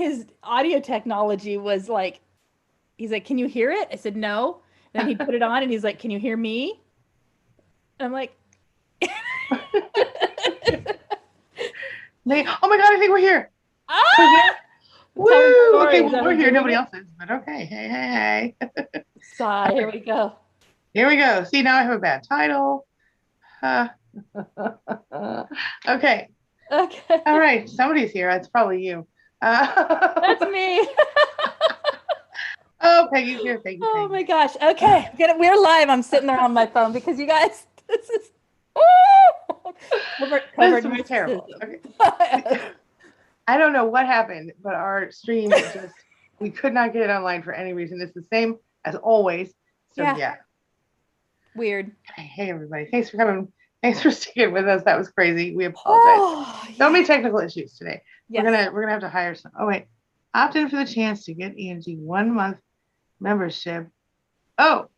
his audio technology was like, he's like, can you hear it? I said, no. And then he put it on and he's like, can you hear me? And I'm like, oh my God, I think we're here. ah! Woo! Okay, well, we're here. Nobody else is, but okay. Hey. Sigh, here we go. Here we go. See, now I have a bad title. Okay. Okay. All right. Somebody's here. It's probably you. That's me. Oh, Peggy's here. Thank you. Oh my gosh. Okay. We're live. I'm sitting there on my phone because you guys, this is Covert This was terrible. Okay. I don't know what happened, but our stream just, we could not get it online for any reason. It's the same as always. So yeah. Weird. Hey everybody. Thanks for coming. Thanks for sticking with us. That was crazy. We apologize. So many technical issues today. Yes. We're gonna have to hire some. Oh wait. Opt in for the chance to get Angie 1 month membership. Oh,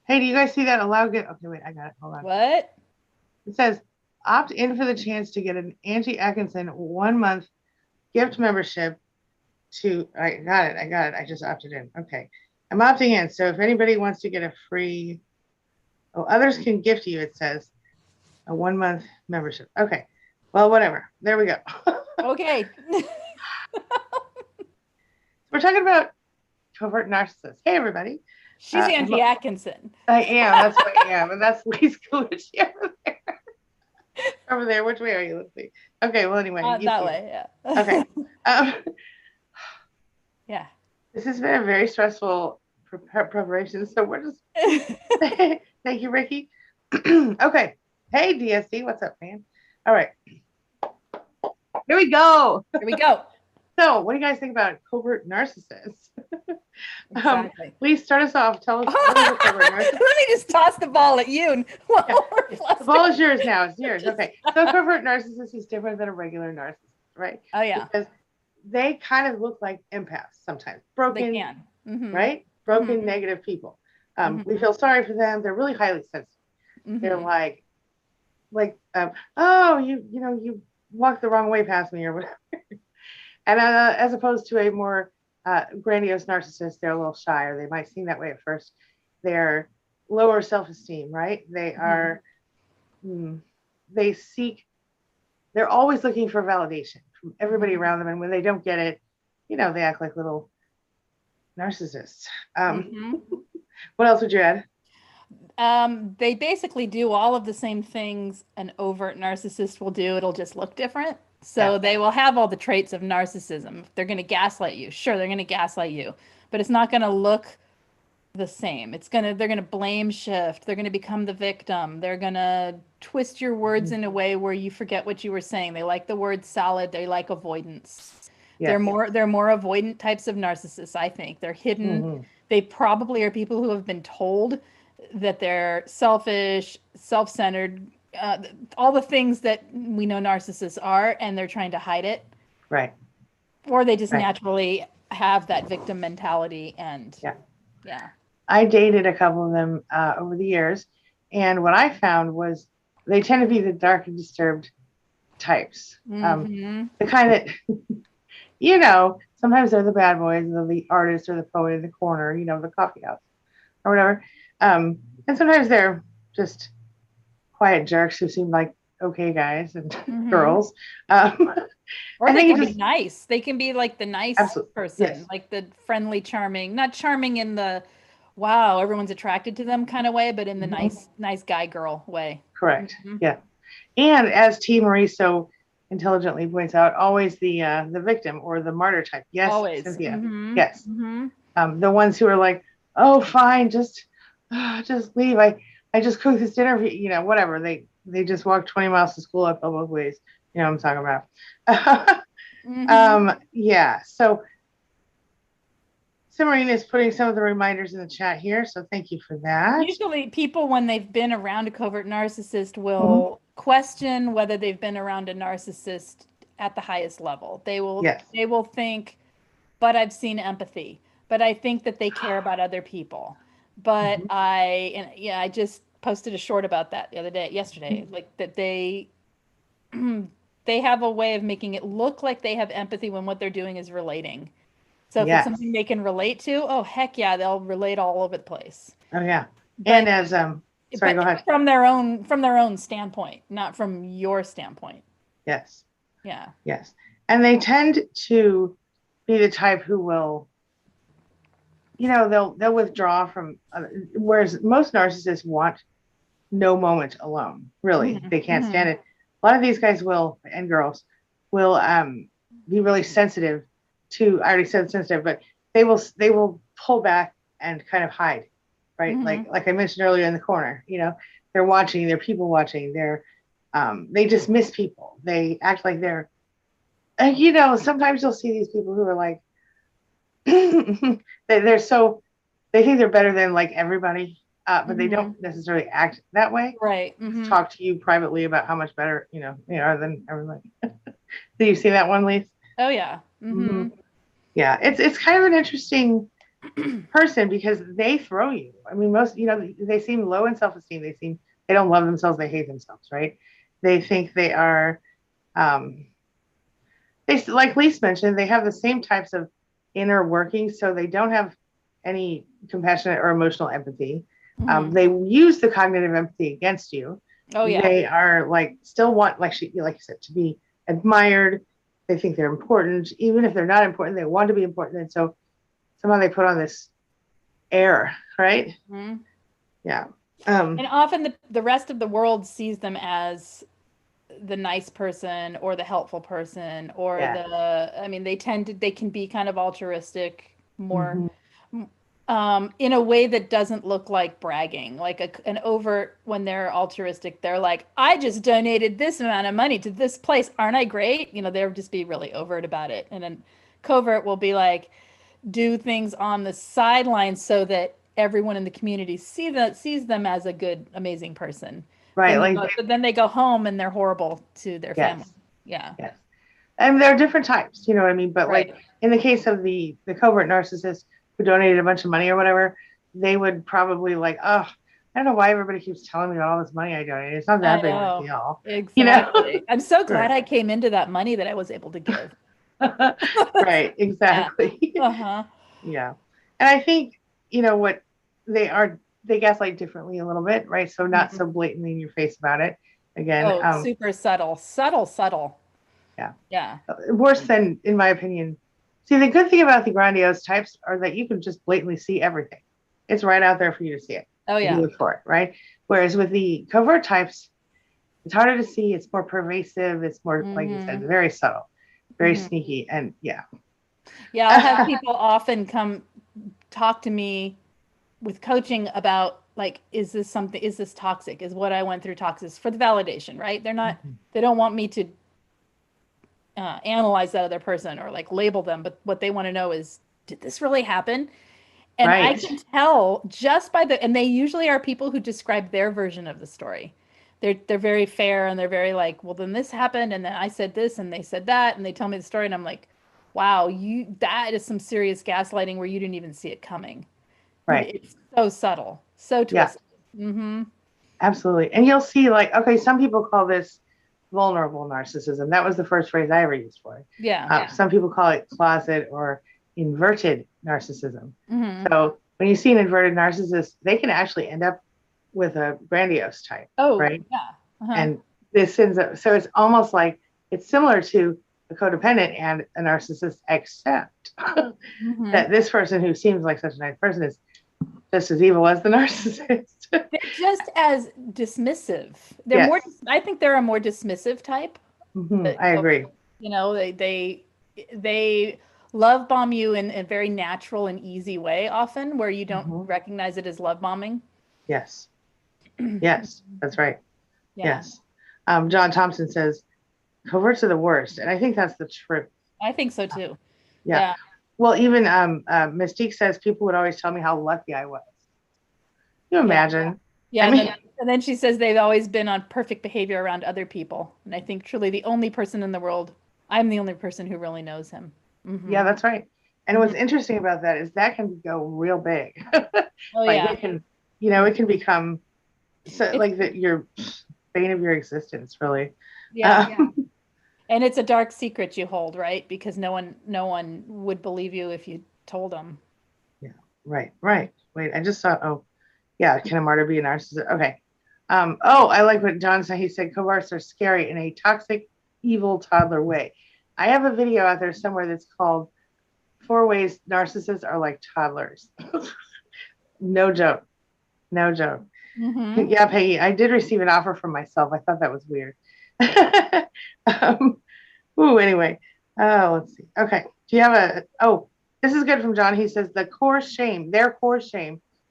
hey, do you guys see that? Allow get. Okay, wait, I got it. Hold on. What? It says opt in for the chance to get an Angie Atkinson 1 month gift membership to. I got it. I just opted in. Okay, I'm opting in. So if anybody wants to get a free, others can gift you. It says a 1 month membership. Okay, well, whatever. There we go. Okay. We're talking about Covert Narcissists. Hey, everybody. She's Angie Atkinson. I am. That's what I am. And that's Lee Coolidge over there. Over there. Which way are you? Let's see. Okay. Well, anyway. That way. Yeah. Okay. Yeah. This has been a very stressful preparation. So we're just. Thank you, Ricky. Okay. Hey, DSC. What's up, man? All right. Here we go. Here we go. So, what do you guys think about Covert Narcissists? Exactly. Please start us off. Tell us what is a Covert Narcissist. Let me just toss the ball at you. The ball is yours now. It's yours. Okay. So, Covert Narcissist is different than a regular narcissist, right? Oh, yeah. Because they kind of look like empaths sometimes. Broken, they can. Mm-hmm. Right? Broken, negative people. We feel sorry for them. They're really highly sensitive. They're like, oh, you walked the wrong way past me or whatever. And as opposed to a more grandiose narcissist, they're a little shy, or they might seem that way at first. They're lower self-esteem, right? They are, they're always looking for validation from everybody around them. And when they don't get it, they act like little narcissists. What else would you add? They basically do all of the same things an overt narcissist will do. It'll just look different. So they will have all the traits of narcissism. If they're going to gaslight you, sure, they're going to gaslight you, but it's not going to look the same. They're going to blame shift. They're going to become the victim. They're going to twist your words in a way where you forget what you were saying. They like the word solid. They like avoidance. Yes. They're more avoidant types of narcissists, I think. They're hidden. They probably are people who have been told that they're selfish, self-centered, all the things that we know narcissists are, and they're trying to hide it. Right. Or they just naturally have that victim mentality. And yeah. I dated a couple of them over the years. And what I found was they tend to be the dark and disturbed types. The kind that, sometimes they're the bad boys, the artist or the poet in the corner, the coffee house or whatever. And sometimes they're just quiet jerks who seem like okay guys and girls. Or they can be nice. They can be like the nice person, like the friendly, charming, not charming in the wow, everyone's attracted to them kind of way, but in the nice guy girl way. Correct. Yeah. And as T. Marie so intelligently points out, always the victim or the martyr type. Yes. Always. Cynthia. Yes. The ones who are like, oh, fine, just leave. I just cooked this dinner for you, whatever. They just walked 20 miles to school up both ways. You know what I'm talking about. Yeah. So Cimarine is putting some of the reminders in the chat here. So thank you for that. Usually people, when they've been around a covert narcissist, will question whether they've been around a narcissist at the highest level. They will think, but I've seen empathy, but I think that they care about other people. But I just posted a short about that the other day, yesterday, like that they they have a way of making it look like they have empathy when what they're doing is relating. So if it's Yes. something they can relate to, oh heck yeah, they'll relate all over the place. Oh yeah. But, And as sorry, go ahead. From their own standpoint, not from your standpoint. Yes. Yeah. Yes. And they tend to be the type who will, they'll withdraw from, whereas most narcissists want no moment alone. Really, they can't stand it. A lot of these guys will, and girls will, be really sensitive to. I already said sensitive, but they will pull back and kind of hide, right? Like I mentioned earlier, in the corner. They're watching. They're people watching. They just miss people. They act like they're. And sometimes you'll see these people who are like, they're so, they think they're better than like everybody, but they don't necessarily act that way. Right. Talk to you privately about how much better they are than everybody. Do you see that one, Lise? Oh yeah. Yeah, it's kind of an interesting person because they throw you. I mean, most they seem low in self-esteem. They don't love themselves. They hate themselves, right? They think they are. They, like Lise mentioned, they have the same types of inner workings, so they don't have any compassionate or emotional empathy. They use the cognitive empathy against you. Oh yeah. They are still want, like you said, to be admired. They think they're important, even if they're not important. They want to be important, and so somehow they put on this air, right? Yeah. And often the rest of the world sees them as the nice person or the helpful person or they can be kind of altruistic more in a way that doesn't look like bragging, like an overt. When they're altruistic, they're like, I just donated this amount of money to this place, aren't I great? They'll just be really overt about it. And then covert will be like, do things on the sidelines so that everyone in the community sees them as a good, amazing person. Right. But then they go home and they're horrible to their family. Yeah. Yes. And there are different types, you know what I mean? But like in the case of the covert narcissist who donated a bunch of money or whatever, they would probably I don't know why everybody keeps telling me about all this money I donated. It's not that big of a deal. Exactly. I'm so glad I came into that money that I was able to give. Right. Exactly. Yeah. And I think, what they gaslight differently a little bit, right? So not so blatantly in your face about it. Again, super subtle. Yeah. Yeah. Worse than, in my opinion. See, the good thing about the grandiose types are that you can just blatantly see everything. It's right out there for you to see it. Oh yeah. You look for it, right? Whereas with the covert types, it's harder to see. It's more pervasive. It's more, like you said, very subtle, very sneaky, and yeah. Yeah, I'll have people often come talk to me with coaching about is this toxic? Is what I went through toxic? For the validation, right? They don't want me to analyze that other person or label them, but what they want to know is, did this really happen? And I can tell just by and they usually are people who describe their version of the story. They're very fair and they're very well, then this happened and then I said this and they said that and they tell me the story and I'm like, wow, that is some serious gaslighting where you didn't even see it coming. Right. It's so subtle, so twisted. Yeah. Absolutely. And you'll see some people call this vulnerable narcissism. That was the first phrase I ever used for it. Yeah. Some people call it closet or inverted narcissism. So when you see an inverted narcissist, they can actually end up with a grandiose type. Oh, right. Yeah. And this ends up, so it's almost like it's similar to a codependent and a narcissist, except that this person who seems like such a nice person is just as evil as the narcissist. They're just as dismissive. They're more. I think they're a more dismissive type. I agree. They love bomb you in a very natural and easy way, often where you don't recognize it as love bombing. Yes. Yes, that's right. Yeah. Yes. John Thompson says coverts are the worst, and I think that's the truth. I think so too. Yeah. Well, even Mystique says people would always tell me how lucky I was. Can you imagine? Yeah. And then she says they've always been on perfect behavior around other people. And I think truly the only person in the world, I'm the only person who really knows him. Yeah, that's right. And what's interesting about that is that can go real big. It can, it can become your bane of your existence, really. Yeah. And it's a dark secret you hold, right? Because no one would believe you if you told them. Yeah, right. Wait, I just saw, oh, yeah, can a martyr be a narcissist? Okay. Oh, I like what John said. He said coverts are scary in a toxic, evil toddler way. I have a video out there somewhere that's called 4 Ways Narcissists Are Like Toddlers. No joke. No joke. Mm-hmm. Yeah, Peggy, I did receive an offer from myself. I thought that was weird. Anyway. Let's see. Okay. Do you have this is good from John. He says their core shame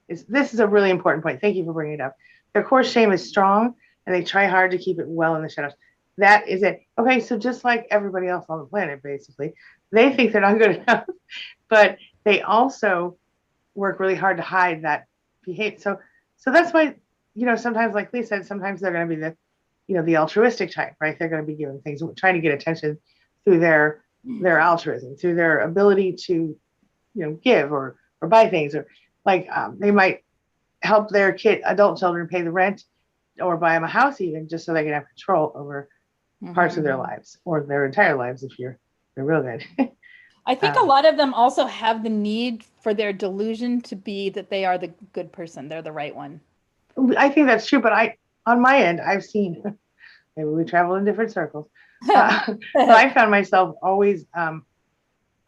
this is a really important point. Thank you for bringing it up. Their core shame is strong and they try hard to keep it well in the shadows. That is it. Okay. So just like everybody else on the planet, basically, they think they're not good enough, but they also work really hard to hide that behavior. So that's why, sometimes, like Lee said, sometimes they're going to be the altruistic type, right? They're going to be giving things, trying to get attention through their altruism, through their ability to, give or buy things, or like they might help their adult children pay the rent or buy them a house, even just so they can have control over parts of their lives or their entire lives if they're real good. I think a lot of them also have the need for their delusion to be that they are the good person. They're the right one. I think that's true, but on my end, I've seen, maybe we travel in different circles, but I found myself always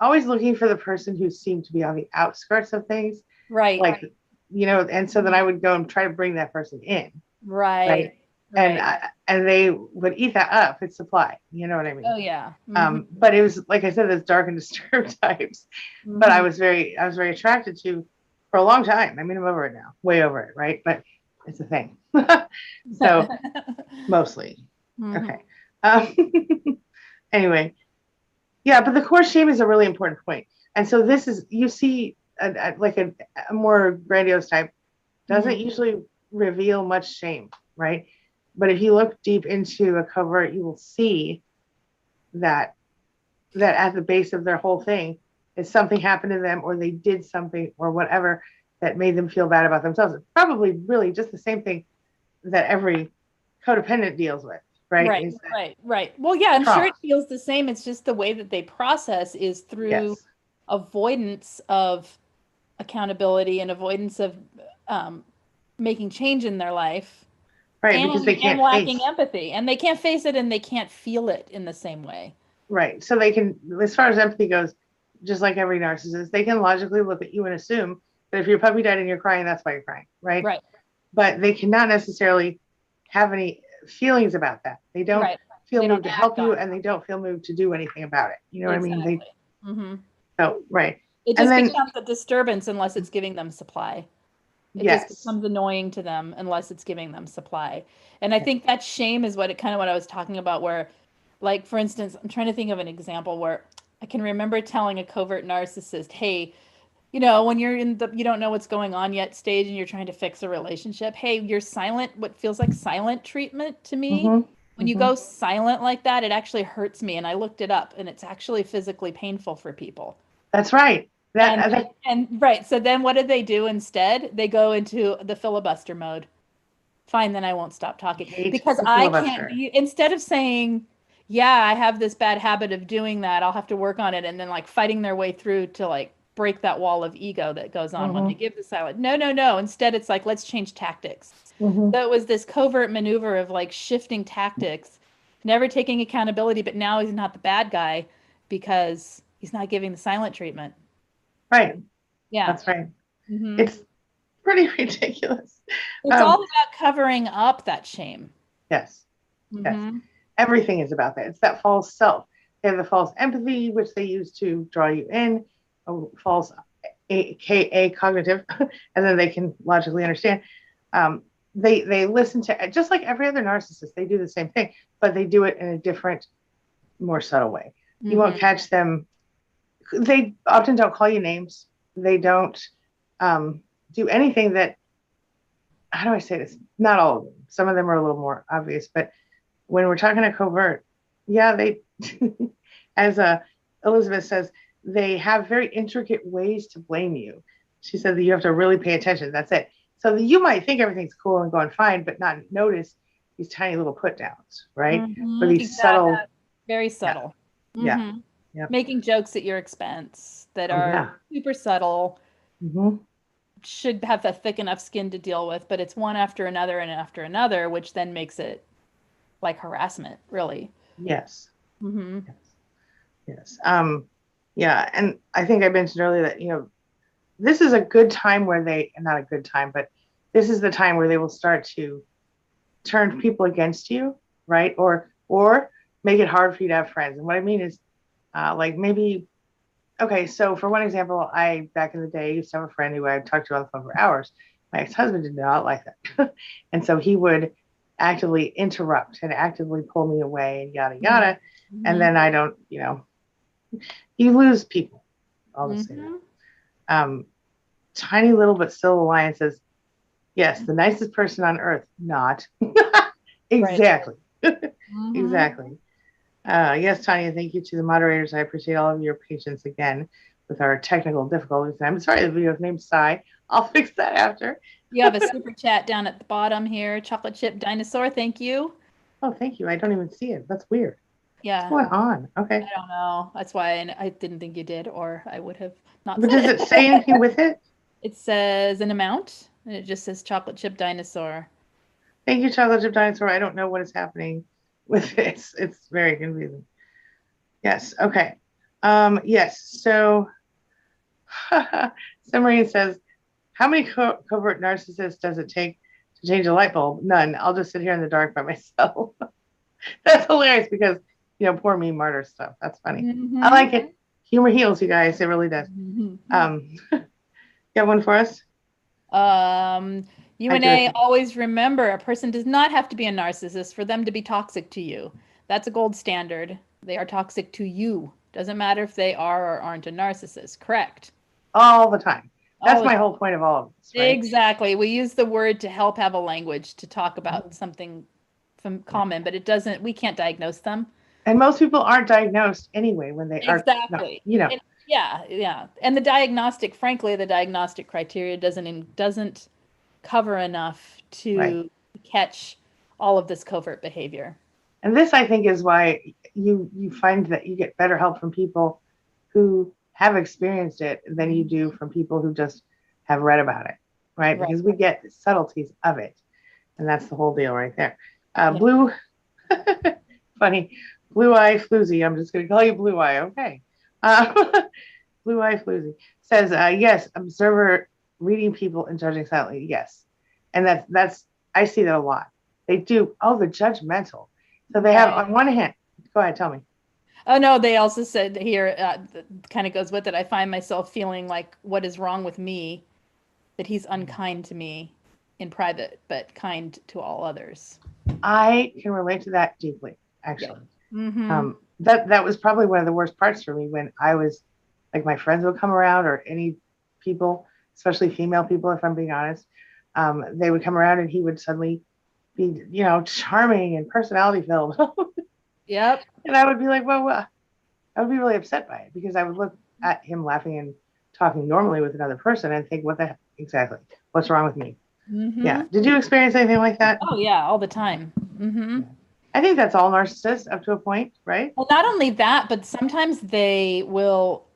looking for the person who seemed to be on the outskirts of things. Right. Like, and so then I would go and try to bring that person in. Right. And they would eat that up. It's supply. You know what I mean? Oh yeah. Mm-hmm. But it was, like I said, those dark and disturbed types. Mm-hmm. But I was very attracted to for a long time. I mean, I'm over it now, way over it, right? But it's a thing. So mostly. Mm-hmm. Okay. Anyway, yeah, but the core shame is a really important point. And so this is, you see, a more grandiose type doesn't usually reveal much shame, right? But if you look deep into a covert, you will see that at the base of their whole thing is something happened to them, or they did something or whatever that made them feel bad about themselves. It's probably really just the same thing that every codependent deals with, right? Right. Well, yeah, I'm sure it feels the same. It's just the way that they process is through avoidance of accountability and avoidance of making change in their life. Right, because they can't lacking empathy, and they can't face it, and they can't feel it in the same way. Right. So they can, as far as empathy goes, just like every narcissist, they can logically look at you and assume that if your puppy died and you're crying, that's why you're crying, right? Right. But they cannot necessarily have any feelings about that. They don't feel moved to help you, and they don't feel moved to do anything about it. You know what I mean? So, right. It just becomes a disturbance unless it's giving them supply. It just becomes annoying to them unless it's giving them supply. And I think that shame is what I was talking about, where, like, for instance, I'm trying to think of an example where I can remember telling a covert narcissist, hey, when you're in you don't know what's going on yet stage and you're trying to fix a relationship, hey, you're silent, what feels like silent treatment to me. When you go silent like that, it actually hurts me. And I looked it up, and it's actually physically painful for people. That's right. Right. So then what did they do instead? They go into the filibuster mode. Fine, then I won't stop talking. Because I can't instead of saying, yeah, I have this bad habit of doing that, I'll have to work on it, and then like fighting their way through to like break that wall of ego that goes on when they give the silent. No. Instead, it's like, let's change tactics. So it was this covert maneuver of like shifting tactics, never taking accountability, but now he's not the bad guy because he's not giving the silent treatment. Right. Yeah. That's right. It's pretty ridiculous. It's all about covering up that shame. Yes. Yes. Everything is about that. It's that false self. They have the false empathy, which they use to draw you in, false AKA cognitive, and then they can logically understand. They listen to, just like every other narcissist, they do the same thing, but they do it in a different, more subtle way. You won't catch them. They often don't call you names. They don't do anything that, how do I say this? Not all of them. Some of them are a little more obvious, but when we're talking to covert, they, as Elizabeth says, they have very intricate ways to blame you. She said that you have to really pay attention. That's it. So that you might think everything's cool and going fine, but not notice these tiny little put downs, right? Or these subtle Very subtle. Yeah. Mm-hmm. Yep. Making jokes at your expense that Oh, are yeah. super subtle, Mm-hmm. should have a thick enough skin to deal with, but it's one after another and after another, which then makes it like harassment, really. Yes. Mm-hmm. Yes. Yes. Yeah. And I think I mentioned earlier that, this is a good time where not a good time, but this is the time where they will start to turn people against you, right? Or make it hard for you to have friends. And what I mean is, like maybe, okay, so for one example, back in the day, used to have a friend who I talked to on the phone for hours. My ex-husband did not like that. And so he would actively interrupt and actively pull me away and yada, yada. Mm-hmm. And then I don't, you lose people. I'll just say Mm-hmm. that. Tiny little but still alliance says, yes, the nicest person on earth, not. Exactly. Mm-hmm. Exactly. Yes, Tanya, thank you to the moderators. I appreciate all of your patience again with our technical difficulties. I'm sorry the video's named Psy. I'll fix that after. You have a super chat down at the bottom here. Chocolate chip dinosaur, thank you. Oh, thank you. I don't even see it. That's weird. Yeah. What's going on? Okay. I don't know. That's why I didn't think you did, or I would have not But said does it say anything with it? It says an amount, and it just says chocolate chip dinosaur. Thank you, Chocolate Chip Dinosaur. I don't know what is happening with this. It's very confusing. Yes. Okay. Yes. So, Submarine says, how many covert narcissists does it take to change a light bulb? None. I'll just sit here in the dark by myself. That's hilarious because, poor me, martyr stuff. That's funny. Mm-hmm. I like it. Humor heals, you guys. It really does. Mm-hmm. You have one for us? UNA, always remember, a person does not have to be a narcissist for them to be toxic to you. That's a gold standard. They are toxic to you. Doesn't matter if they are or aren't a narcissist. Correct. All the time. That's my whole point of all of this, right? Exactly. We use the word to help have a language to talk about something from common, but we can't diagnose them. And most people aren't diagnosed anyway when they are. Exactly. Yeah. And the diagnostic criteria doesn't cover enough to catch all of this covert behavior. And this, I think, is why you find that you get better help from people who have experienced it than you do from people who just have read about it, right? Because we get the subtleties of it. And that's the whole deal right there. Blue, funny, Blue Eye Floozy. I'm just going to call you Blue Eye. Okay. Blue Eye Floozy says, yes, observer reading people and judging silently. Yes. And that's I see that a lot. They do. Oh, the judgmental. So they have, on one hand, go ahead, tell me. Oh, no, they also said here, kind of goes with it. I find myself feeling like, what is wrong with me? That he's unkind to me in private, but kind to all others. I can relate to that deeply, actually. Yeah. Mm-hmm. That was probably one of the worst parts for me when I was, like, my friends would come around, or any people, especially female people, if I'm being honest, they would come around and he would suddenly be, charming and personality filled. Yep. And I would be like, well, I would be really upset by it, because I would look at him laughing and talking normally with another person and think, what the heck, exactly, what's wrong with me? Mm-hmm. Yeah. Did you experience anything like that? Oh, yeah, all the time. Mm-hmm. Yeah. I think that's all narcissists up to a point, right? Well, not only that, but sometimes they will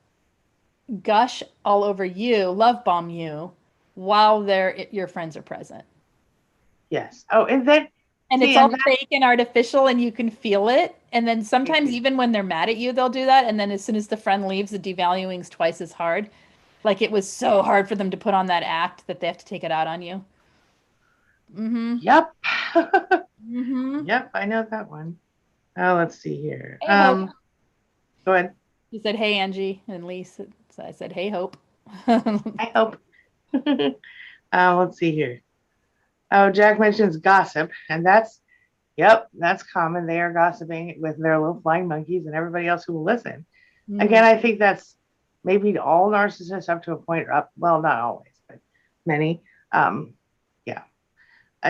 gush all over you, love bomb you, while your friends are present. Yes. Oh, and then it's all fake and artificial, and you can feel it. And then sometimes even when they're mad at you, they'll do that. And then as soon as the friend leaves, the devaluing's twice as hard. Like, it was so hard for them to put on that act that they have to take it out on you. Mm-hmm. Yep. Mm-hmm. Yep, I know that one. Oh, let's see here. Hey, Hope. Go ahead. You said, hey, Angie, and Lisa. So I said, hey, Hope. I hope. Let's see here. Oh, Jack mentions gossip, and that's common. They are gossiping with their little flying monkeys and everybody else who will listen. Mm-hmm. Again, I think that's maybe all narcissists up to a point. Well, not always, but many. Yeah.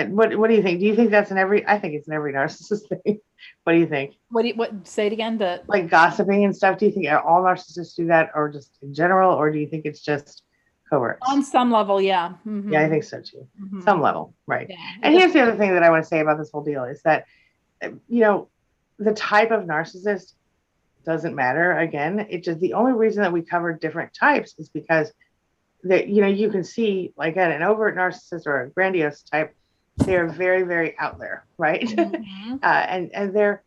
What do you think? Do you think that's in every? I think it's in every narcissist thing. What do you think? What? Say it again. Like gossiping and stuff. Do you think all narcissists do that, or just in general, or do you think it's just covert? On some level, yeah. Mm-hmm. Yeah, I think so too. Mm-hmm. Some level, right? Yeah, and here's the other thing that I want to say about this whole deal is that, the type of narcissist doesn't matter. Again, it just, the only reason that we cover different types is because that, you can see like an overt narcissist or a grandiose type, they're very, very out there, right? Mm-hmm. And they're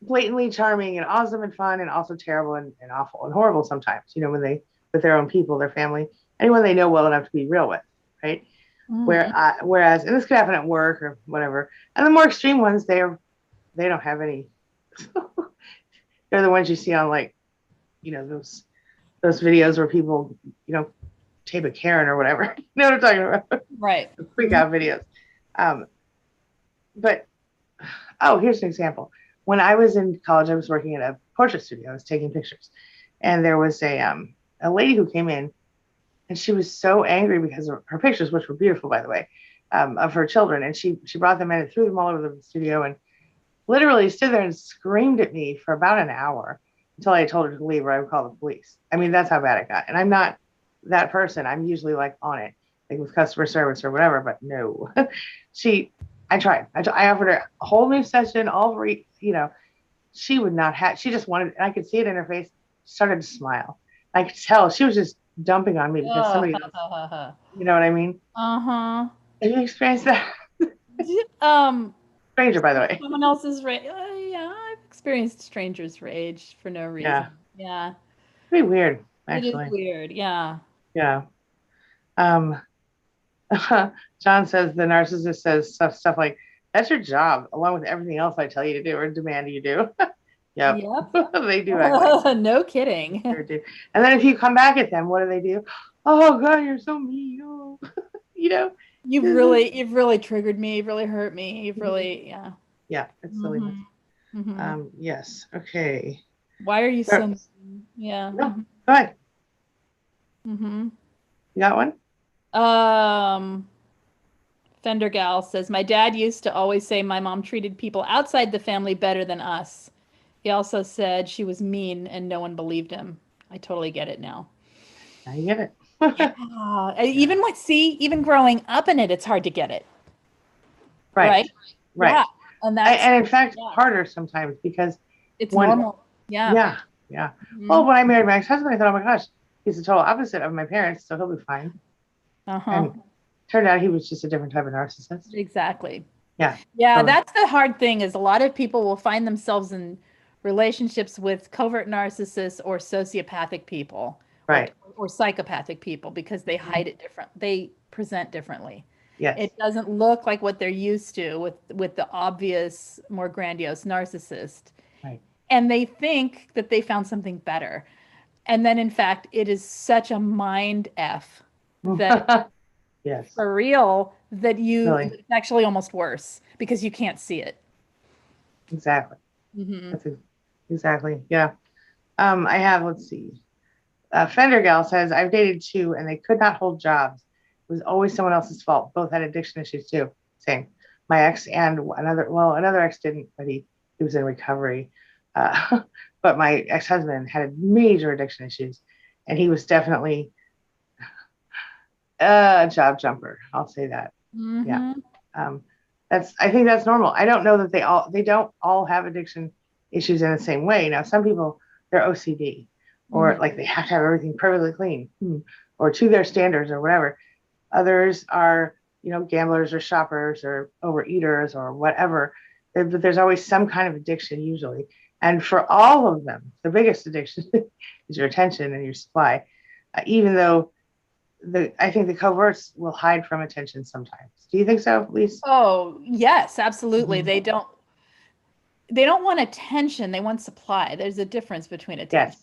blatantly charming and awesome and fun and also terrible and awful and horrible sometimes, when they, with their own people, their family, anyone they know well enough to be real with, right? Mm-hmm. Whereas, and this could happen at work or whatever, and the more extreme ones, they don't have any. They're the ones you see on like, those videos where people, tape a Karen or whatever. You know what I'm talking about? Right. Freak out videos. But here's an example. When I was in college, I was working at a portrait studio. I was taking pictures, and there was a lady who came in, and she was so angry because of her pictures, which were beautiful, by the way, of her children. And she brought them in and threw them all over the studio and literally stood there and screamed at me for about an hour until I told her to leave or I would call the police. I mean, that's how bad it got. And I'm not that person. I'm usually like on it, like with customer service or whatever, but no. I tried. I offered her a whole new session, she would not have, she just wanted, and I could see it in her face, she started to smile. I could tell she was just dumping on me because somebody else, you know what I mean? Uh-huh. Have you experienced that? Stranger, by the way. Someone else's rage. Yeah, I've experienced strangers' rage for no reason. Yeah. Pretty weird, It is actually. weird. Yeah. Yeah. Um, John says the narcissist says stuff like, "That's your job, along with everything else I tell you to do or demand you do." Yep, Yep. they do act like No kidding. they do. And then if you come back at them, what do? Oh God, you're so mean. Oh. you know. You've really triggered me. You've really hurt me. You've really, yeah. Yeah, it's silliness. Mm-hmm. Yes. Okay. Why are you so mean? Yeah. No, go ahead. Mm-hmm. You got one? Fender Gal says, my dad used to always say my mom treated people outside the family better than us. He also said she was mean and no one believed him. I totally get it now. Now you get it. Yeah. Even growing up in it, it's hard to get it. Right. Yeah. And in fact, harder sometimes because it's normal. Yeah. Mm-hmm. Well, when I married my ex-husband, I thought, oh my gosh, he's the total opposite of my parents, so he'll be fine. And turned out he was just a different type of narcissist. Exactly. Yeah. Yeah, that's the hard thing is a lot of people will find themselves in relationships with covert narcissists or sociopathic people. Right. Or psychopathic people because they hide it different. They present differently. Yes. It doesn't look like what they're used to with the obvious, more grandiose narcissist. Right. And they think that they found something better. And then in fact, it is such a mind F that yes. for real that it's actually almost worse because you can't see it. Exactly. Mm-hmm. Exactly. Yeah. I have, let's see. Fender Gal says, I've dated two and they could not hold jobs. It was always someone else's fault. Both had addiction issues too. Same. My ex and another ex didn't, but he was in recovery. But my ex-husband had major addiction issues and he was definitely a job jumper. I'll say that. Mm-hmm. Yeah. I think that's normal. I don't know that they don't all have addiction issues in the same way. Now, some people, they're OCD or like they have to have everything perfectly clean or to their standards or whatever. Others are, gamblers or shoppers or overeaters or whatever. But there's always some kind of addiction usually. And for all of them, the biggest addiction is your attention and your supply, even though I think the coverts will hide from attention sometimes. Do you think so, Lise? Oh, yes, absolutely. Mm-hmm. They don't want attention. They want supply. There's a difference between attention and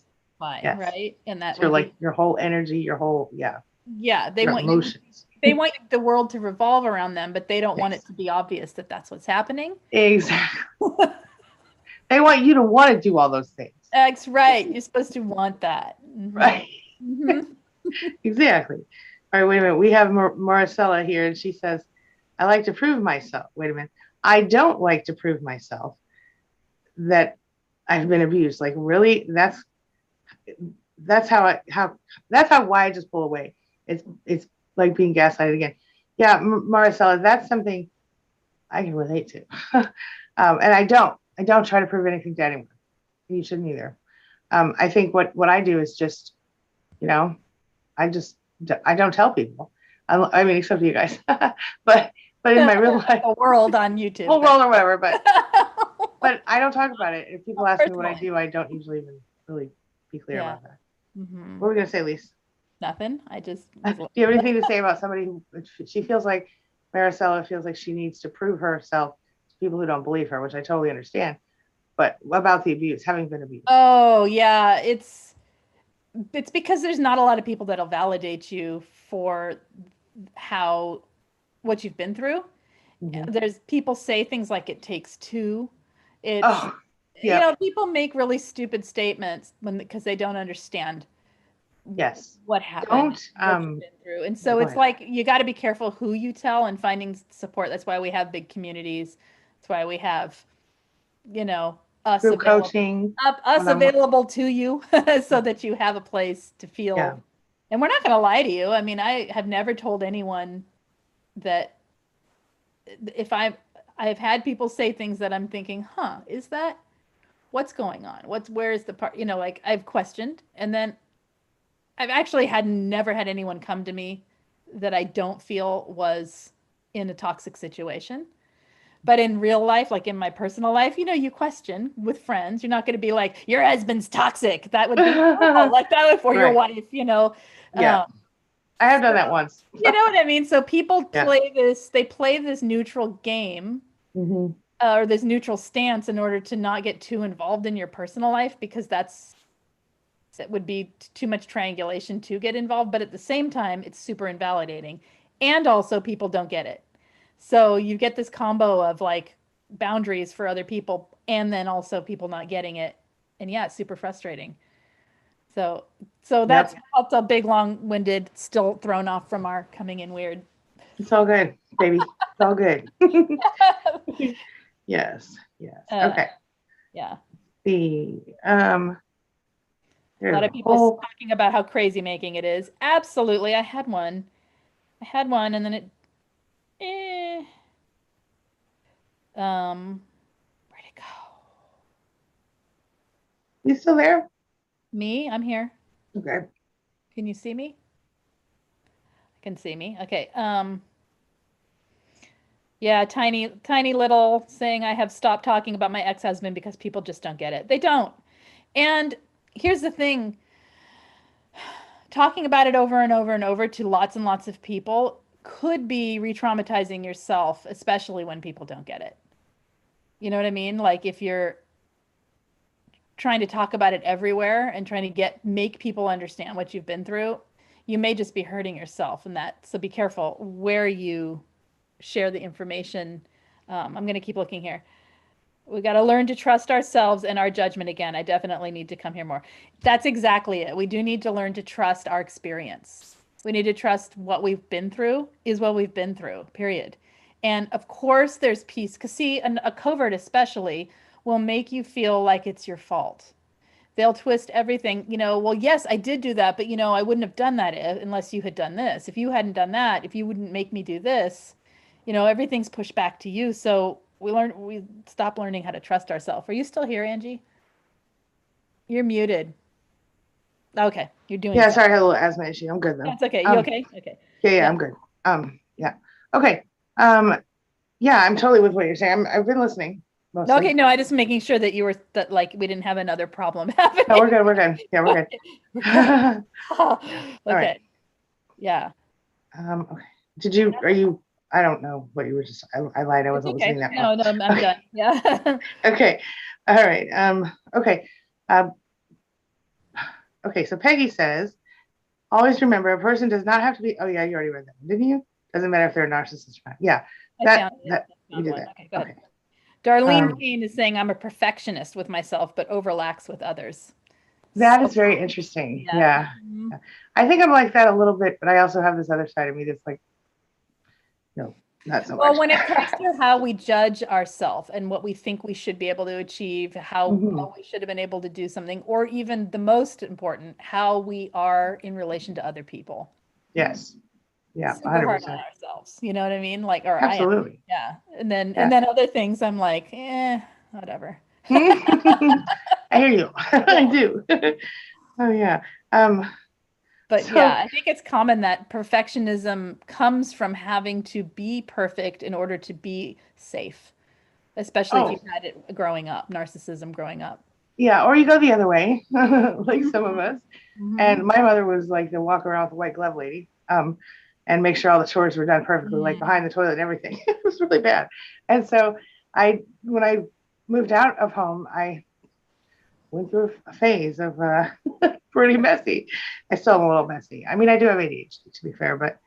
supply, right? And that your whole energy, your whole, they want emotions. They want the world to revolve around them, but they don't want it to be obvious that that's what's happening. Exactly. They want you to want to do all those things. That's right. You're supposed to want that. Mm-hmm. Right. Mm-hmm. Exactly. All right, wait a minute. We have Maricela here, and she says, I like to prove myself. Wait a minute. I don't like to prove myself that I've been abused. Like, really? That's why I just pull away. It's like being gaslighted again. Yeah, Maricela, that's something I can relate to. And I don't I don't try to prove anything to anyone. You shouldn't either. I think what I do is just, you know, I don't tell people. I mean, except you guys, but in my real life, the world on YouTube, whole world or whatever. But I don't talk about it. If people ask me what I Personally. do, I don't usually even really be clear Yeah. about that. Mm-hmm. What were we gonna say, Lise? Nothing. I just. Do you have anything to say about somebody who she feels like Maricela feels like she needs to prove herself to people who don't believe her, which I totally understand. But about the abuse, having been abused. Oh yeah, it's because there's not a lot of people that'll validate you for what you've been through. Mm-hmm. There's people say things like it takes two. It's Oh, yeah. people make really stupid statements because they don't understand Yes. what happened, Don't what you've been through. And yeah, so go it's ahead. like you got to be careful who you tell and finding support. That's why we have big communities. That's why we have, us Group available coaching. us available to you so that you have a place to feel. Yeah. And we're not going to lie to you. I mean, I have never told anyone that if I've had people say things that I'm thinking, is that what's going on? Where is the part, like I've questioned, and then I've actually never had anyone come to me that I don't feel was in a toxic situation. But in real life, like in my personal life, you question with friends. You're not going to be like, your husband's toxic. That would be normal. Like that would for your Right. wife. Yeah. I have done that once. You know what I mean? So people Yeah. they play this neutral game Mm-hmm. or this neutral stance in order to not get too involved in your personal life because it would be too much triangulation to get involved. But at the same time, it's super invalidating. And also people don't get it. So you get this combo of like boundaries for other people and then also people not getting it. And yeah, it's super frustrating. So that's a big long-winded, still thrown off from our coming in weird. It's all good, baby. It's all good. Yes. Okay. Yeah. The A lot of people talking about how crazy making it is. Absolutely. I had one and then where'd it go? You still there? Me? I'm here. Okay. Can you see me? I can see me. Okay. Yeah, tiny little saying I have stopped talking about my ex-husband because people just don't get it. They don't. And here's the thing. Talking about it over and over and over to lots and lots of people could be re-traumatizing yourself, especially when people don't get it. You know what I mean? Like if you're trying to talk about it everywhere and trying to make people understand what you've been through, you may just be hurting yourself in that. So be careful where you share the information. I'm going to keep looking here. We got to learn to trust ourselves and our judgment again. I definitely need to come here more. That's exactly it. We do need to learn to trust our experience. We need to trust what we've been through is what we've been through, period. And of course, there's peace. Because see, a covert especially will make you feel like it's your fault. They'll twist everything, well, yes, I did do that, but I wouldn't have done that unless you had done this. If you hadn't done that, if you wouldn't make me do this, everything's pushed back to you. So we stop learning how to trust ourselves. Are you still here, Angie? You're muted. Okay, you're doing Yeah, sorry, I had a little asthma issue. I'm good though. That's okay. You okay? Okay. Yeah, I'm good. Yeah. Okay. Yeah, I'm totally with what you're saying. I've been listening mostly. Okay, no, I just making sure that like we didn't have another problem happening. No, we're good. Yeah, we're good. Okay. Right. Yeah. Okay. I don't know what you were just, I lied. I wasn't listening that well. No, I'm done. Yeah. Okay. All right. Okay. Okay. So Peggy says, always remember a person does not have to be, oh yeah, you already read that one, didn't you? Doesn't matter if they're a narcissist or not. Yeah. You did that. Okay, go ahead. Darlene Kane is saying I'm a perfectionist with myself, but overlax with others. That is very interesting. Yeah. Mm-hmm. I think I'm like that a little bit, but I also have this other side of me that's like, no, not so much. Well, when it comes to how we judge ourselves and what we think we should be able to achieve, how we should have been able to do something, or even the most important, how we are in relation to other people. Yes. Yeah. Super 100%. Hard on ourselves. You know what I mean? Like, or absolutely. And then other things I'm like, whatever. I hear you. I do. Oh yeah. But So yeah, I think it's common that perfectionism comes from having to be perfect in order to be safe, especially if oh you've had it growing up, narcissism growing up. yeah, or you go the other way, like some of Mhm. us. And Mhm. my mother was like the walk around with the white glove lady, and make sure all the chores were done perfectly, like Mm. behind the toilet and everything. It was really bad. And so when I moved out of home, I went through a phase of pretty messy. I still am a little messy. I mean, I do have ADHD, to be fair, but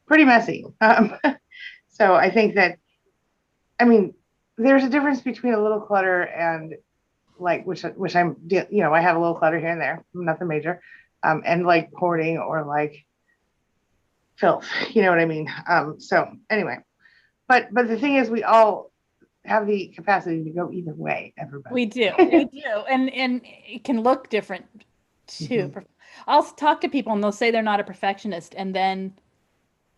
pretty messy. So I think that, I mean, there's a difference between a little clutter and like, which I'm, I have a little clutter here and there, nothing major, and like hoarding or like filth, you know what I mean? So anyway, but the thing is, we all have the capacity to go either way, We everybody. do. We do. And it can look different too. Mhm. I'll talk to people and they'll say they're not a perfectionist, and then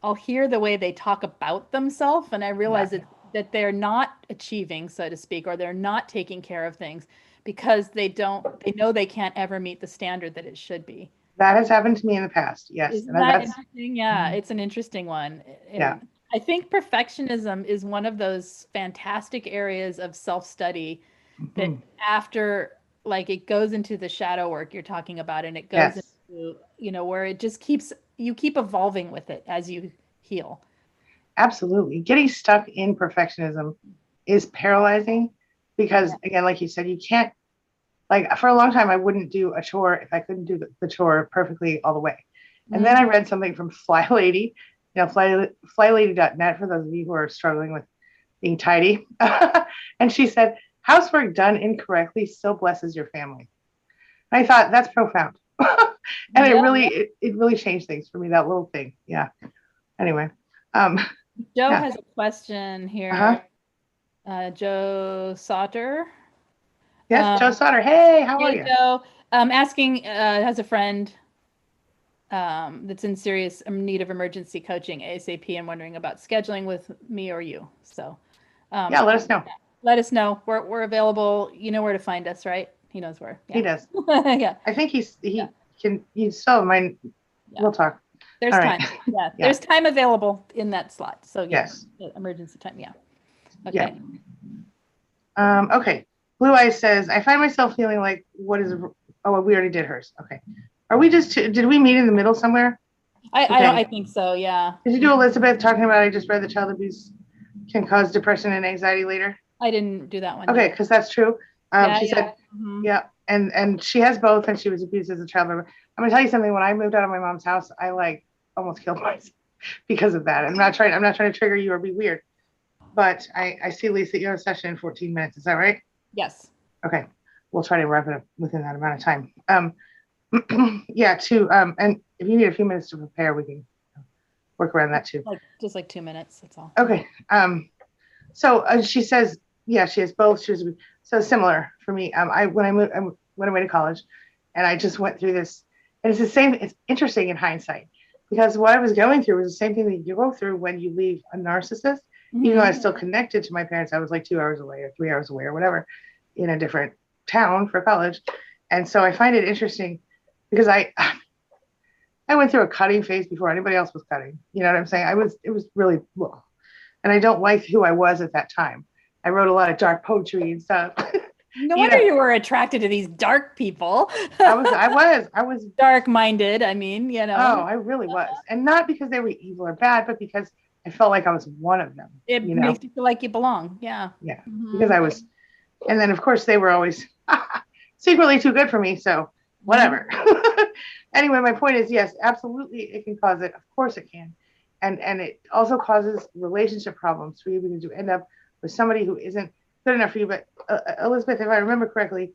I'll hear the way they talk about themselves, and I Yeah, realize that they're not achieving, so to speak, or they're not taking care of things because they know they can't ever meet the standard that it should be. that has happened to me in the past. Yes, Isn't and that that's interesting? Yeah, mhm, it's an interesting one. yeah. And I think perfectionism is one of those fantastic areas of self-study that Mhm. after like it goes into the shadow work you're talking about, and it goes Yes, into, where it just keeps you keep evolving with it as you heal. absolutely. Getting stuck in perfectionism is paralyzing because, again, like you said, you can't, like, for a long time, I wouldn't do a chore if I couldn't do the chore perfectly all the way. And then I Mhm. read something from Fly Lady, flylady.net, for those of you who are struggling with being tidy. And she said, housework done incorrectly still blesses your family. And I thought that's profound. And Yeah. it really changed things for me, that little thing. Yeah. Anyway. Um, Joe yeah. has a question Uh-huh. here. Joe Sauter. Yes, Joe Um, Sauter. Hey, how are hey, you? Joe. Asking, has a friend that's in serious need of emergency coaching ASAP and wondering about scheduling with me or you. So Yeah, um, let us know. let us know. We're available. You know where to find us, right? He knows where. He Yeah. does. Yeah. I think Yeah. you still mine. Yeah. We'll talk. There's All right. time. Yeah. Yeah. There's time available in that slot. So yeah, Yes. emergency time. Yeah. Yeah. Okay. Okay. Blue Eyes says, I find myself feeling like, what is, oh, we already did hers. Okay. Are we just, did we meet in the middle somewhere? I don't, Okay. I think so. Yeah. Did you do Elizabeth talking about, I just read that child abuse can cause depression and anxiety later? I didn't do that one. Okay. No. Because that's true. Yeah. She Yeah. said, Hmm. yeah. And she has both, and she was abused as a child. I'm going to tell you something. When I moved out of my mom's house, I like almost killed myself because of that. I'm not trying to trigger you or be weird, but I see, Lisa, you have a session in 14 minutes. Is that right? Yes. Okay. We'll try to wrap it up within that amount of time. Yeah, and if you need a few minutes to prepare, we can work around that too. Like just like 2 minutes. That's all. Okay. So she says, yeah, she has both. She was so similar for me. I went away to college, and I just went through this, and it's the same. It's interesting in hindsight because what I was going through was the same thing that you go through when you leave a narcissist. Even though I Hmm. was still connected to my parents, I was like 2 hours away or 3 hours away or whatever, in a different town for college, and so I find it interesting because I went through a cutting phase before anybody else was cutting. You know what I'm saying? It was really, well, and I don't like who I was at that time. I wrote a lot of dark poetry and stuff. No You wonder know, you were attracted to these dark people. I was, Dark-minded, I mean, oh, I really was. And not because they were evil or bad, but because I felt like I was one of them, It you know? makes you feel like you belong. Yeah. Yeah. Because Hmm. I was, and then of course they were always secretly too good for me. So Hmm. whatever. Anyway, my point is, yes, absolutely, it can cause it. Of course, it can, and it also causes relationship problems for you because you end up with somebody who isn't good enough for you. But Elizabeth, if I remember correctly,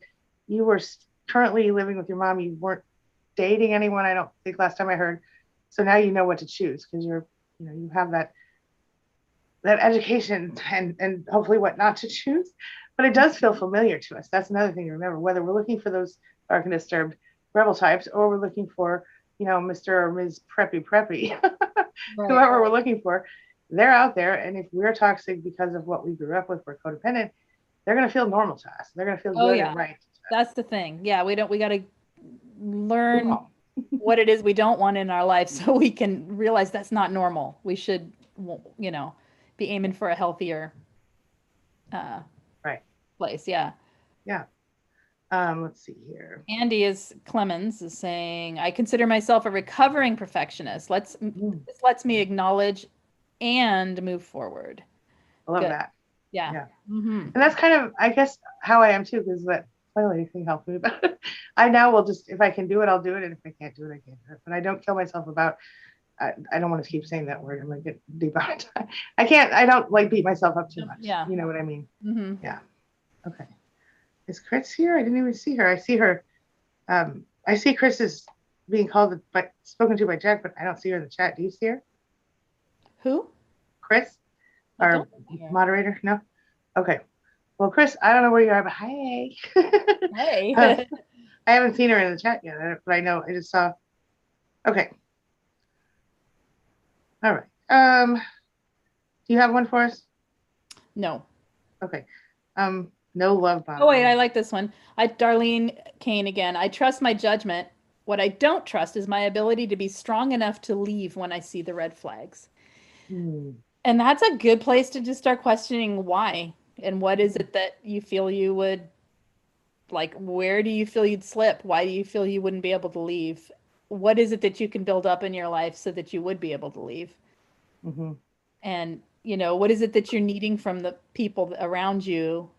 you were currently living with your mom. You weren't dating anyone. I don't think last time I heard. So now you know what to choose because you have that education and hopefully what not to choose. But it does feel familiar to us. That's another thing to remember. Whether we're looking for those dark and disturbed rebel types or we're looking for, Mr. or Ms. Preppy, Right. whoever we're looking for, they're out there. And if we're toxic because of what we grew up with, we're codependent, they're going to feel normal to us. They're going to feel Oh, good yeah. and right. That's the thing. Yeah, we got to learn what it is we don't want in our life so we can realize that's not normal. We should, be aiming for a healthier Right. place. Yeah. Yeah. Let's see here. Clemens is saying, I consider myself a recovering perfectionist. This lets me acknowledge and move forward. I love Good. that. Yeah. Yeah. Mm-hmm. And that's kind of, I guess, how I am too, because that finally thing helped me. But I now will just, if I can do it, I'll do it. And if I can't do it, I can't do it. But I don't kill myself about, I don't want to keep saying that word. I'm going to get deep on it. I don't like beat myself up too much. Yeah. You know what I mean? Mm-hmm. Yeah. Okay. Is Chris here? I didn't even see her. I see her. I see Chris is being called, but spoken to by Jack, but I don't see her in the chat. Do you see her? Who? Chris, our moderator? No? Okay. Well, Chris, I don't know where you are, but hey. Hey. I haven't seen her in the chat yet, but I know I just saw. Okay. All right. Do you have one for us? No. Okay. No love bomb. Oh, wait, I like this one. Darlene Kane again. I trust my judgment. What I don't trust is my ability to be strong enough to leave when I see the red flags. And that's a good place to just start questioning why. And what is it that you feel you would, like, where do you feel you'd slip? Why do you feel you wouldn't be able to leave? What is it that you can build up in your life so that you would be able to leave? Mm-hmm. And, what is it that you're needing from the people around you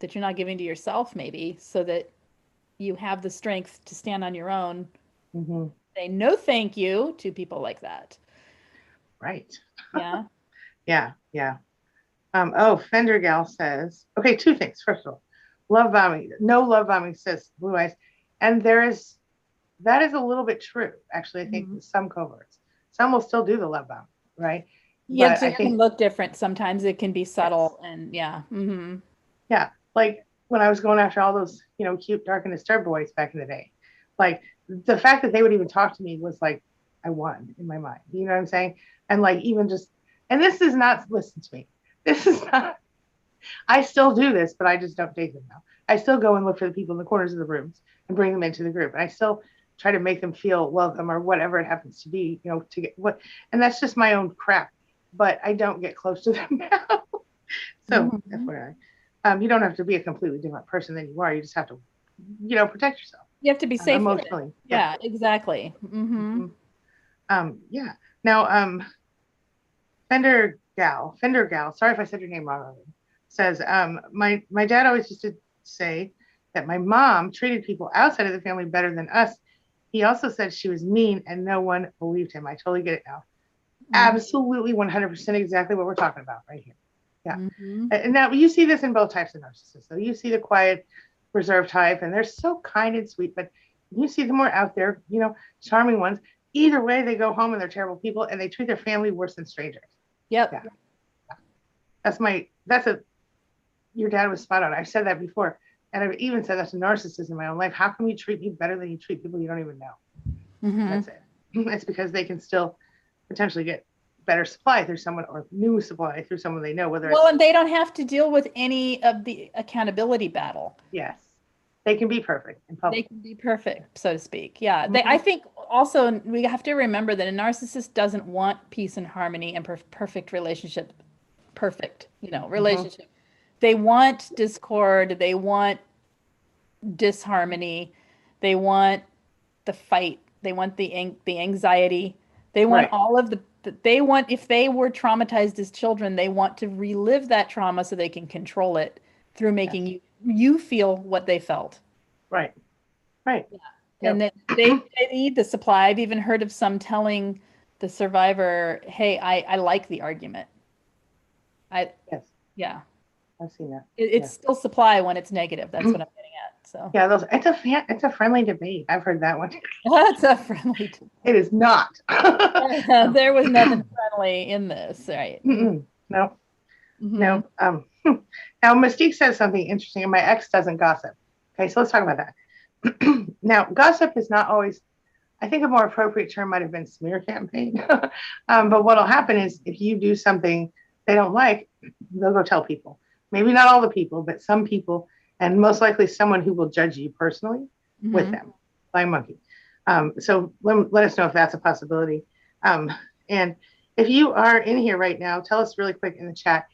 that you're not giving to yourself, maybe, so that you have the strength to stand on your own? Mm-hmm. Say no thank you to people like that. Right. Yeah. Yeah. Fender Gal says, okay, two things. First of all, love bombing. No love bombing, says Blue Eyes. And that is a little bit true, actually. I think some coverts. Some will still do the love bomb, right? Yeah, it can look different. Sometimes it can be subtle, and yeah. Mm-hmm. Yeah, like when I was going after all those, cute, dark, and disturbed boys back in the day, like the fact that they would even talk to me was like, I won in my mind. You know what I'm saying? And like even just, and this is not, listen to me. This is not, I still do this, but I just don't date them now. I still go and look for the people in the corners of the rooms and bring them into the group. And I still try to make them feel welcome or whatever it happens to be, to get what, and that's just my own crap, but I don't get close to them now. So FYI. You don't have to be a completely different person than you are. You just have to, protect yourself. You have to be safe emotionally. Yeah, exactly. Mm-hmm. Yeah. Now, Fender Gal, sorry if I said your name wrong, says, my dad always used to say that my mom treated people outside of the family better than us. He also said she was mean and no one believed him. I totally get it now. Absolutely 100% exactly what we're talking about right here. Yeah. And now you see this in both types of narcissists. So you see the quiet, reserved type, and they're so kind and sweet, but you see the more out there, charming ones. Either way, they go home and they're terrible people and they treat their family worse than strangers. Yep. Yeah. Your dad was spot on. I've said that before. And I've even said that's a narcissist in my own life. How can you treat me better than you treat people you don't even know? That's it. It's because they can still potentially get better supply through someone or new supply through someone they know. And they don't have to deal with any of the accountability battle. Yes. They can be perfect in public. They can be perfect, so to speak. Yeah. I think also we have to remember that a narcissist doesn't want peace and harmony and perfect relationship. Relationship. They want discord. They want disharmony. They want the fight. They want the anxiety. They want all of if they were traumatized as children, they want to relive that trauma so they can control it through making you feel what they felt. Right. Yeah. And that they need the supply. I've even heard of some telling the survivor, hey, I like the argument. Yeah. I've seen that. It's still supply when it's negative. That's what I'm getting at. So yeah, it's a friendly debate. I've heard that one. That's a friendly debate. It is not. There was nothing friendly in this, right? No. No. Now Mystique says something interesting, and my ex doesn't gossip. Okay, so let's talk about that. Now, gossip is not always, I think a more appropriate term might have been smear campaign. But what'll happen is if you do something they don't like, they'll go tell people. maybe not all the people, but some people, and most likely someone who will judge you personally with them, flying monkey. So let us know if that's a possibility. And if you are in here right now, tell us really quick in the chat.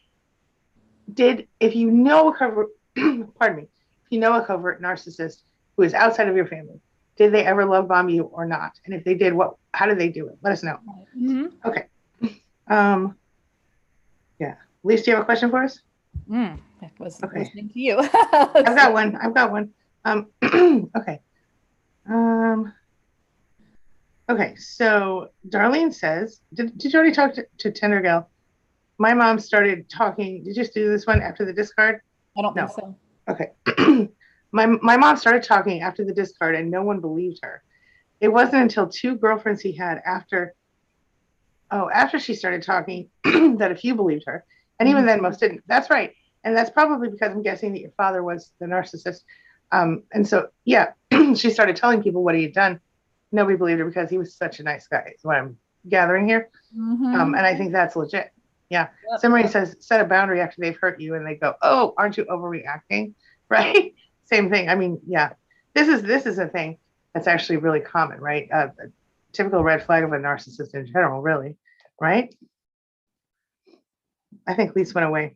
If you know a covert, pardon me, if you know a covert narcissist who is outside of your family, did they ever love bomb you or not? And if they did, how did they do it? Let us know. Okay. Yeah. Lisa, do you have a question for us? I was listening to you. I've got one. Okay. Okay. So Darlene says, did you already talk to Tender Gal? My mom started talking. Did you just do this one after the discard? I don't think so. Okay. My mom started talking after the discard and no one believed her. It wasn't until 2 girlfriends he had after she started talking that a few believed her. And even then most didn't. That's right. And that's probably because I'm guessing that your father was the narcissist. And so, yeah, she started telling people what he had done. Nobody believed her because he was such a nice guy, is what I'm gathering here. And I think that's legit. Yeah. Yep. Somebody says, set a boundary after they've hurt you and they go, oh, aren't you overreacting? Right? Same thing. I mean, yeah, this is a thing that's actually really common, right? A typical red flag of a narcissist in general, really, right? I think Lisa went away.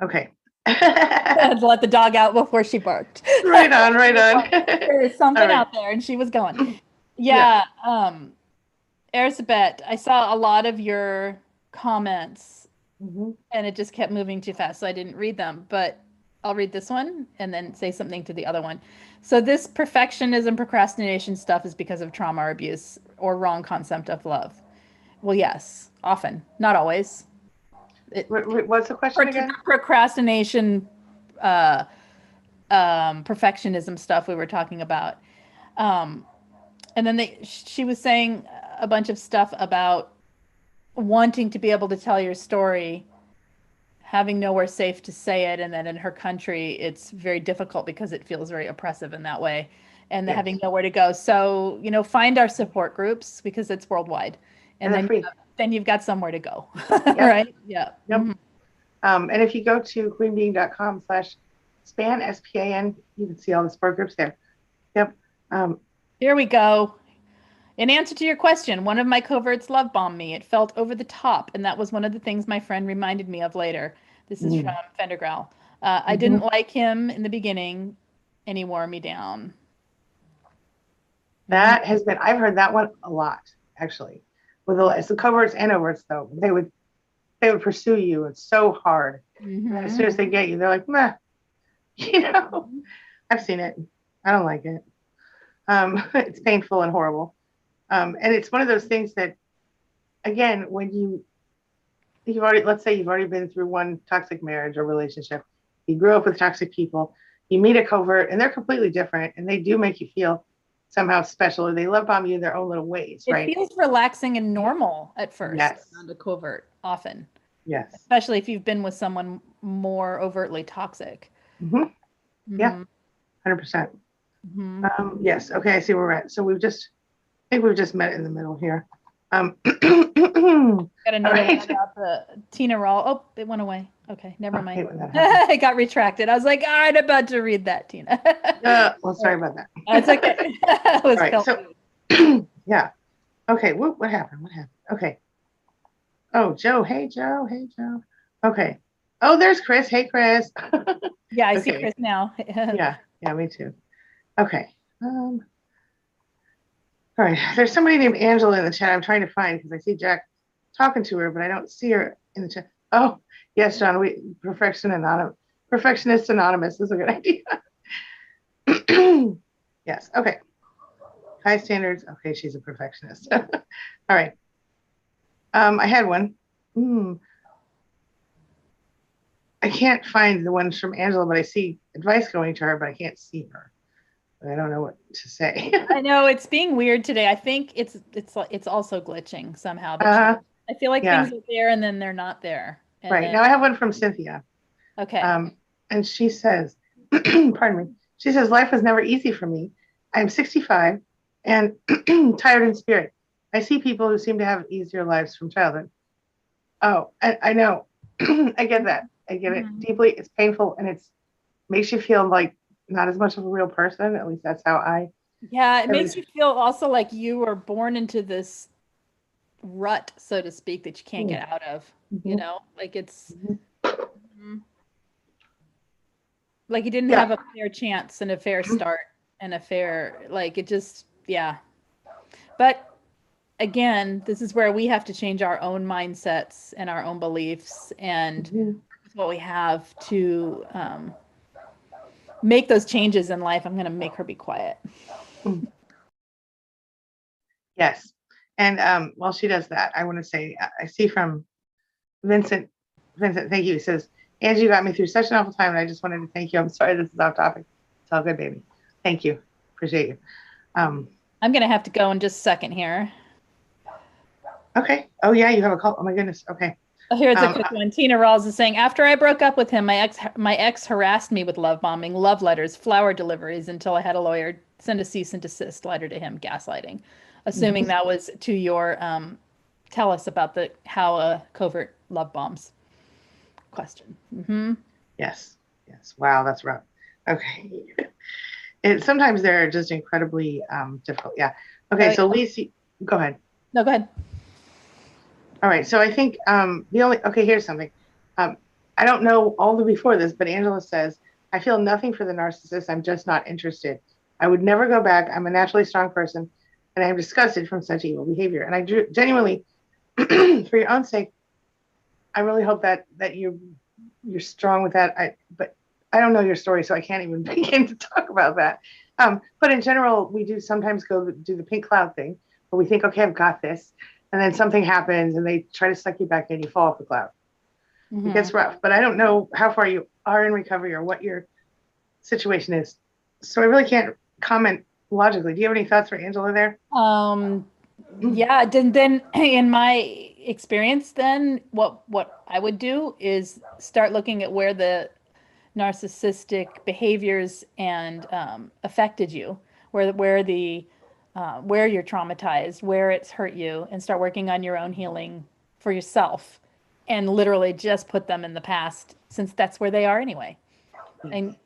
Okay. Let the dog out before she barked. Right on. There's something out there and she was going. Yeah. Erzsébet, I saw a lot of your comments and it just kept moving too fast, so I didn't read them, but I'll read this one and then say something to the other one. So this perfectionism, procrastination stuff is because of trauma or abuse or wrong concept of love. Well, yes, often, not always. What's the question again? Procrastination, perfectionism stuff we were talking about. And then she was saying a bunch of stuff about wanting to be able to tell your story, having nowhere safe to say it, and then in her country it's very difficult because it feels very oppressive in that way, and having nowhere to go. So, find our support groups because it's worldwide, and then you've got somewhere to go. Right? Yeah. Yep. And if you go to queenbeing.com/span, SPAN, you can see all the support groups there. Yep. Here we go. In answer to your question, one of my coverts love bombed me. It felt over the top, and that was one of the things my friend reminded me of later. This is from Fendergrowl. I didn't like him in the beginning, and he wore me down. That has been, I've heard that one a lot, actually. With the coverts and overts, though, they would pursue you. It's so hard. And as soon as they get you, they're like, meh. I've seen it. I don't like it. It's painful and horrible. And it's one of those things that, again, when let's say you've already been through one toxic marriage or relationship, you grew up with toxic people, you meet a covert and they're completely different and they do make you feel somehow special, or they love bomb you in their own little ways, right? It feels relaxing and normal at first. Yes. Around a covert, often. Yes. Especially if you've been with someone more overtly toxic. Yeah, 100%. Yes. Okay, I see where we're at. So I think we've just met in the middle here. Got another one about the Tina Rawl. Oh, it went away. Okay, never mind. It got retracted. I was like, I'm about to read that, Tina. Well, sorry about that. That's okay. All right, so, yeah. Okay, what happened? Okay. Oh, Joe. Hey, Joe. Okay. Oh, there's Chris. Hey, Chris. Yeah, I see Chris now. Yeah, me too. Okay. All right. There's somebody named Angela in the chat I'm trying to find because I see Jack talking to her, but I don't see her in the chat. Oh, yes, John. Perfectionist Anonymous is a good idea. Yes. Okay. High standards. Okay, she's a perfectionist. All right. I had one. I can't find the ones from Angela, but I see advice going to her, but I can't see her. I don't know what to say. I know it's being weird today. I think it's also glitching somehow. I feel like things are there and then they're not there. Right. Now I have one from Cynthia. Okay. And she says, pardon me. She says, life was never easy for me. I'm 65 and tired in spirit. I see people who seem to have easier lives from childhood. Oh, I know. I get that. I get it deeply. It's painful, and it's makes you feel like not as much of a real person. At least that's how I. Yeah, it makes you feel also like you were born into this rut, so to speak, that you can't get out of. You know, like it's like you didn't have a fair chance and a fair start and a fair, like it just, yeah. But again, this is where we have to change our own mindsets and our own beliefs and what we have to make those changes in life. I'm going to make her be quiet. Yes. And while she does that, I want to say, I see from Vincent, thank you. He says, Angie, you got me through such an awful time, and I just wanted to thank you. I'm sorry this is off topic. It's all good, baby. Thank you. Appreciate you. I'm going to have to go in just a second here. Okay. Oh, yeah, you have a call. Oh, my goodness. Okay. Oh, here's a quick one. Tina Rawls is saying, after I broke up with him, my ex harassed me with love bombing, love letters, flower deliveries until I had a lawyer send a cease and desist letter to him, gaslighting. Assuming that was to your tell us about how covert love bombs question. Yes. Wow, that's rough. Okay. Sometimes they're just incredibly difficult. Yeah. Okay. So Lisa, go ahead. No, go ahead. All right. So I think here's something. I don't know all the before this, but Angela says, I feel nothing for the narcissist. I'm just not interested. I would never go back. I'm a naturally strong person, and I am disgusted from such evil behavior. And I genuinely, for your own sake, I really hope that you're strong with that. But I don't know your story, so I can't even begin to talk about that. But in general, we do sometimes go do the pink cloud thing, where we think, okay, I've got this. And then something happens and they try to suck you back in, you fall off the cloud. It gets rough, but I don't know how far you are in recovery or what your situation is. So I really can't comment logically. Do you have any thoughts for Angela there? Yeah, then in my experience, then what I would do is start looking at where the narcissistic behaviors and affected you, where you're traumatized, where it's hurt you, and start working on your own healing for yourself, and literally just put them in the past, since that's where they are anyway. And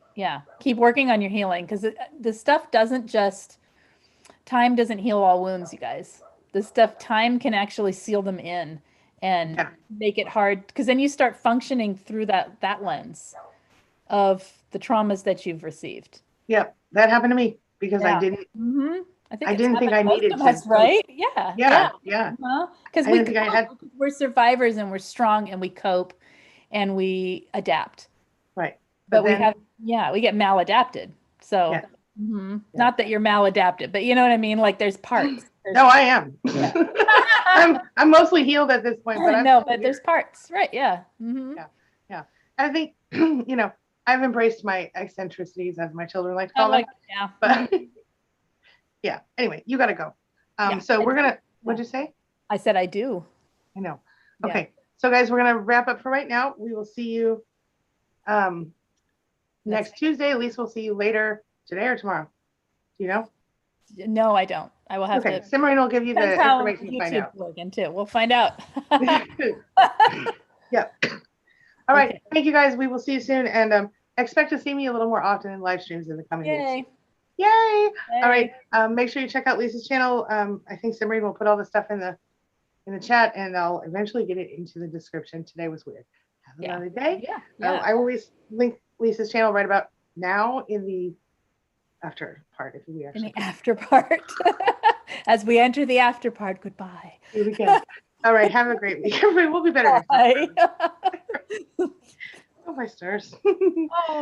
keep working on your healing, because this stuff time doesn't heal all wounds, you guys. This stuff, time can actually seal them in and make it hard, because then you start functioning through that lens of the traumas that you've received. Yep, that happened to me because I didn't. I didn't think I needed to. Right? Yeah. Because we're survivors and we're strong and we cope and we adapt. Right. But we get maladapted. So not that you're maladapted, but you know what I mean? Like there's parts. No, I am. I'm mostly healed at this point. But there's parts. Right. Yeah. Yeah. I think, I've embraced my eccentricities, as my children like to call them. But yeah. Anyway, you got to go. So we're going to, what'd you say? I said I do. I know. Okay. So guys, we're going to wrap up for right now. We will see you next Tuesday. At least we'll see you later today or tomorrow. Do you know? No, I don't. I will have to. Simran will give you the information to find out. Login too. We'll find out. Yep. All right. Okay. Thank you guys. We will see you soon. And expect to see me a little more often in live streams in the coming weeks. Yay. All right. Make sure you check out Lisa's channel. I think Simran will put all the stuff in the chat, and I'll eventually get it into the description. Today was weird. Have another day. I always link Lisa's channel right about now in the after part, if we actually. In the after part. As we enter the after part, goodbye. Here we go. All right. Have a great week. Everybody, we'll be better next time. Oh, my stars.